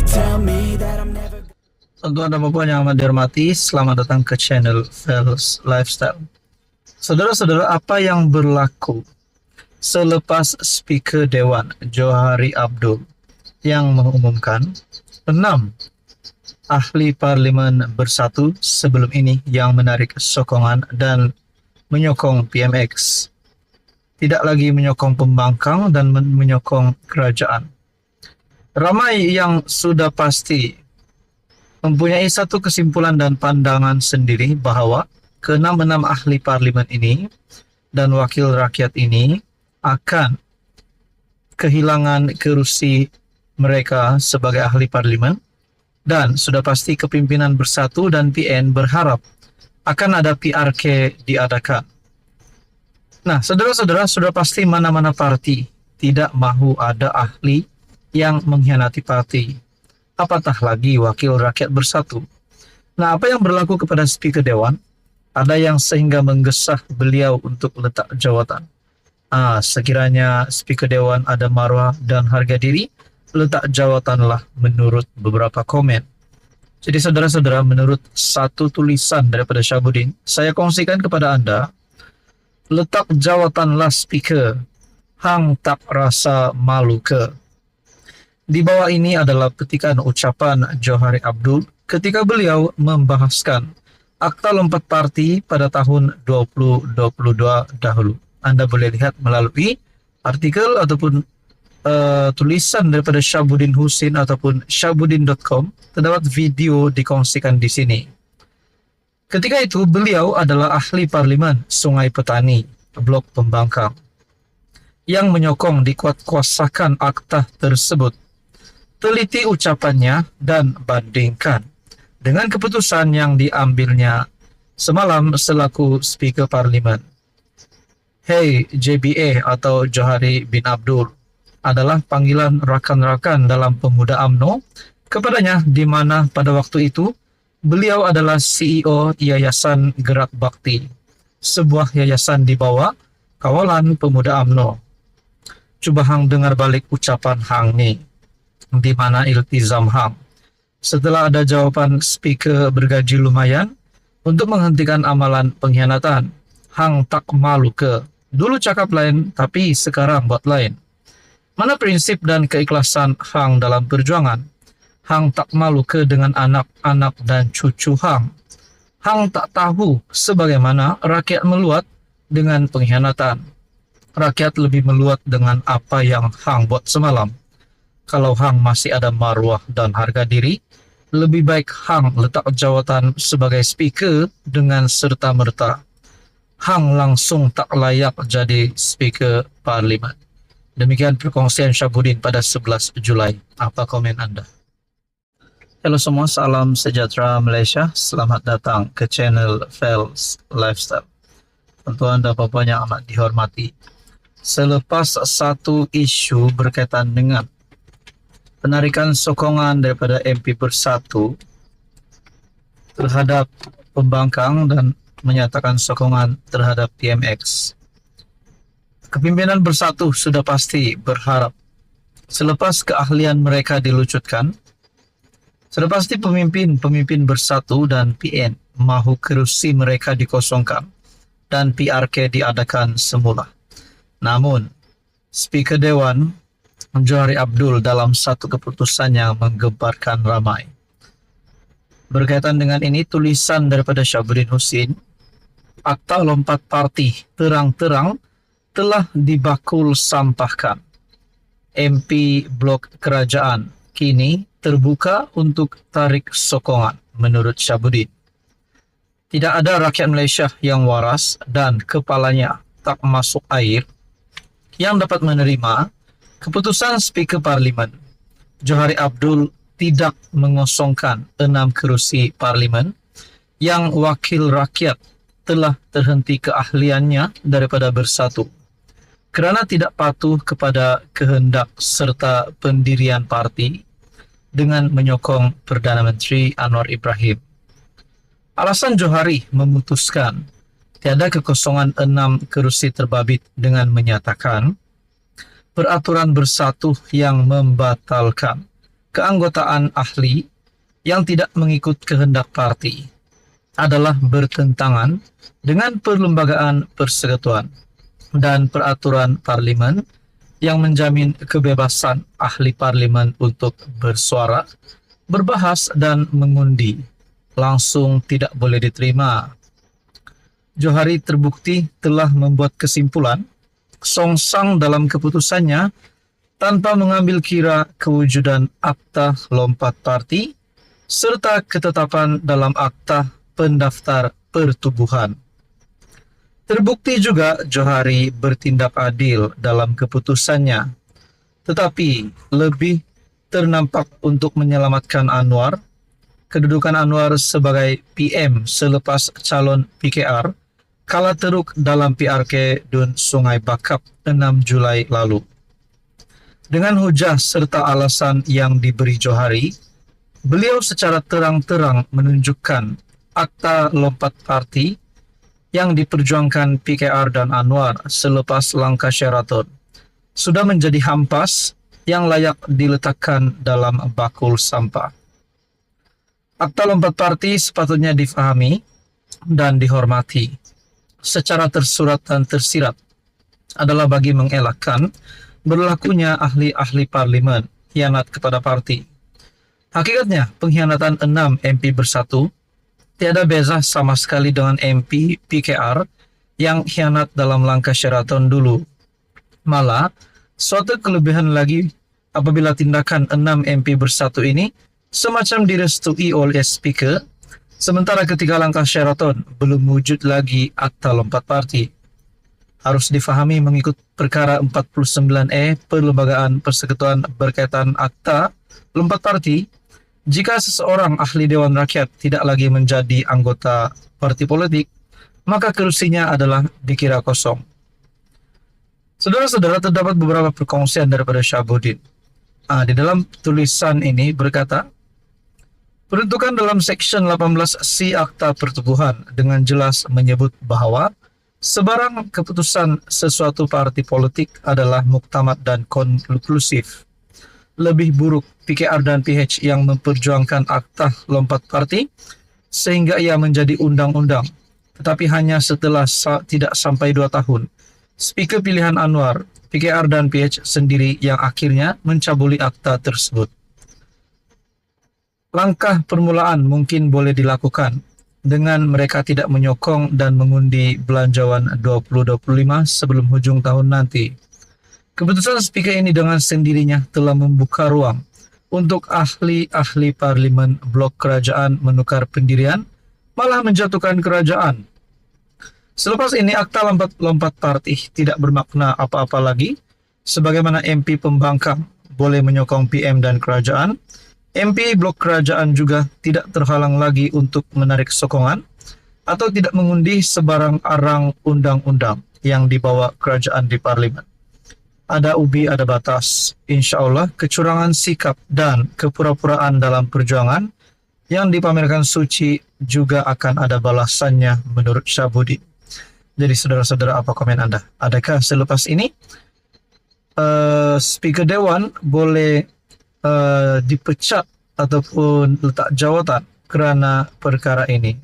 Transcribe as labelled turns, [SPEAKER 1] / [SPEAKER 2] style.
[SPEAKER 1] tell me that I'm never.
[SPEAKER 2] Untuk Anda Bapak yang amat dihormati, selamat datang ke channel Fels Lifestyle. Saudara-saudara, apa yang berlaku selepas Speaker Dewan Johari Abdul yang mengumumkan 6 ahli parlimen bersatu sebelum ini yang menarik sokongan dan menyokong PMX, tidak lagi menyokong pembangkang dan menyokong kerajaan. Ramai yang sudah pasti mempunyai satu kesimpulan dan pandangan sendiri bahwa ke-6 ahli parlimen ini dan wakil rakyat ini akan kehilangan kerusi mereka sebagai ahli parlimen, dan sudah pasti kepimpinan bersatu dan PN berharap akan ada PRK diadakan. Nah, saudara-saudara, sudah pasti mana-mana parti tidak mahu ada ahli yang mengkhianati parti, apatah lagi wakil rakyat bersatu. Nah, apa yang berlaku kepada Speaker Dewan? Ada yang sehingga menggesah beliau untuk letak jawatan. Sekiranya Speaker Dewan ada marwah dan harga diri, letak jawatanlah menurut beberapa komen. Jadi saudara-saudara, menurut satu tulisan daripada Syahbudin, saya kongsikan kepada Anda, letak jawatanlah Speaker, hang tak rasa malu ke. Di bawah ini adalah petikan ucapan Johari Abdul ketika beliau membahaskan Akta Lompat Parti pada tahun 2022 dahulu. Anda boleh lihat melalui artikel ataupun tulisan daripada Syahbudin Husin ataupun syahbudin.com. Terdapat video dikongsikan di sini. Ketika itu beliau adalah ahli parlimen Sungai Petani, Blok Pembangkang, yang menyokong dikuatkuasakan akta tersebut. Teliti ucapannya dan bandingkan dengan keputusan yang diambilnya semalam selaku Speaker Parlimen. Hey JBA atau Johari bin Abdul adalah panggilan rakan-rakan dalam Pemuda UMNO kepadanya, di mana pada waktu itu beliau adalah CEO Yayasan Gerak Bakti, sebuah yayasan di bawah kawalan Pemuda UMNO. Cuba hang dengar balik ucapan hang ni, di mana iltizam hang setelah ada jawaban Speaker bergaji lumayan untuk menghentikan amalan pengkhianatan. Hang tak malu ke? Dulu cakap lain, tapi sekarang buat lain. Mana prinsip dan keikhlasan hang dalam perjuangan? Hang tak malu ke dengan anak-anak dan cucu hang? Hang tak tahu sebagaimana rakyat meluat dengan pengkhianatan. Rakyat lebih meluat dengan apa yang hang buat semalam. Kalau hang masih ada marwah dan harga diri, lebih baik hang letak jawatan sebagai Speaker dengan serta-merta. Hang langsung tak layak jadi Speaker Parlimen. Demikian perkongsian Syahbudin pada 11 Julai. Apa komen Anda? Halo semua, salam sejahtera Malaysia. Selamat datang ke channel Fels Lifestyle. Tentu Anda Bapak yang amat dihormati, selepas satu isu berkaitan dengan penarikan sokongan daripada MP Bersatu terhadap pembangkang dan menyatakan sokongan terhadap PMX, kepimpinan Bersatu sudah pasti berharap selepas keahlian mereka dilucutkan, sudah pasti pemimpin Bersatu dan PN mahu kerusi mereka dikosongkan dan PRK diadakan semula. Namun Speaker Dewan Johari Abdul dalam satu keputusan yang menggemparkan ramai. Berkaitan dengan ini, tulisan daripada Syahbudin Husin, Akta Lompat Parti terang-terang telah dibakul sampahkan. MP Blok Kerajaan kini terbuka untuk tarik sokongan menurut Syahbudin. Tidak ada rakyat Malaysia yang waras dan kepalanya tak masuk air yang dapat menerima keputusan Speaker Parlimen Johari Abdul tidak mengosongkan 6 kerusi Parlimen yang wakil rakyat telah terhenti keahliannya daripada Bersatu kerana tidak patuh kepada kehendak serta pendirian parti dengan menyokong Perdana Menteri Anwar Ibrahim. Alasan Johari memutuskan tiada kekosongan 6 kerusi terbabit dengan menyatakan peraturan Bersatu yang membatalkan keanggotaan ahli yang tidak mengikut kehendak parti adalah bertentangan dengan perlembagaan persekutuan dan peraturan parlimen yang menjamin kebebasan ahli parlimen untuk bersuara, berbahas, dan mengundi langsung tidak boleh diterima. Johari terbukti telah membuat kesimpulan songsang dalam keputusannya tanpa mengambil kira kewujudan akta lompat parti serta ketetapan dalam akta pendaftar pertubuhan. Terbukti juga Johari bertindak adil dalam keputusannya, tetapi lebih ternampak untuk menyelamatkan Anwar, kedudukan Anwar sebagai PM selepas calon PKR kala teruk dalam PRK Dun Sungai Bakap 6 Julai lalu. Dengan hujah serta alasan yang diberi Johari, beliau secara terang-terang menunjukkan akta lompat parti yang diperjuangkan PKR dan Anwar selepas langkah Sheraton sudah menjadi hampas yang layak diletakkan dalam bakul sampah. Akta lompat parti sepatutnya difahami dan dihormati secara tersurat dan tersirat adalah bagi mengelakkan berlakunya ahli-ahli parlimen khianat kepada parti. Hakikatnya, pengkhianatan 6 MP bersatu tiada beza sama sekali dengan MP PKR yang khianat dalam langkah Sheraton dulu. Malah, suatu kelebihan lagi apabila tindakan 6 MP bersatu ini semacam direstui oleh Speaker, sementara ketika langkah Sheraton belum wujud lagi akta lompat parti. Harus difahami mengikut perkara 49E Perlembagaan Persekutuan berkaitan akta lompat parti, jika seseorang ahli Dewan Rakyat tidak lagi menjadi anggota parti politik, maka kursinya adalah dikira kosong. Saudara-saudara, terdapat beberapa perkongsian daripada Syahabuddin. Di dalam tulisan ini berkata, peruntukan dalam Seksyen 18C Akta Pertubuhan dengan jelas menyebut bahwa sebarang keputusan sesuatu parti politik adalah muktamad dan konklusif. Lebih buruk PKR dan PH yang memperjuangkan akta lompat parti sehingga ia menjadi undang-undang, tetapi hanya setelah tidak sampai 2 tahun. Speaker pilihan Anwar, PKR dan PH sendiri yang akhirnya mencabuli akta tersebut. Langkah permulaan mungkin boleh dilakukan dengan mereka tidak menyokong dan mengundi belanjawan 2025 sebelum hujung tahun nanti. Keputusan Speaker ini dengan sendirinya telah membuka ruang untuk ahli-ahli parlimen blok kerajaan menukar pendirian, malah menjatuhkan kerajaan. Selepas ini akta lompat parti tidak bermakna apa-apa lagi, sebagaimana MP pembangkang boleh menyokong PM dan kerajaan, MP blok kerajaan juga tidak terhalang lagi untuk menarik sokongan atau tidak mengundi sebarang arang undang-undang yang dibawa kerajaan di parlimen. Ada ubi, ada batas. Insya Allah, kecurangan sikap dan kepura-puraan dalam perjuangan yang dipamerkan suci juga akan ada balasannya menurut Syahabuddin. Jadi saudara-saudara, apa komen Anda? Adakah selepas ini Speaker Dewan boleh dipecat ataupun letak jawatan kerana perkara ini?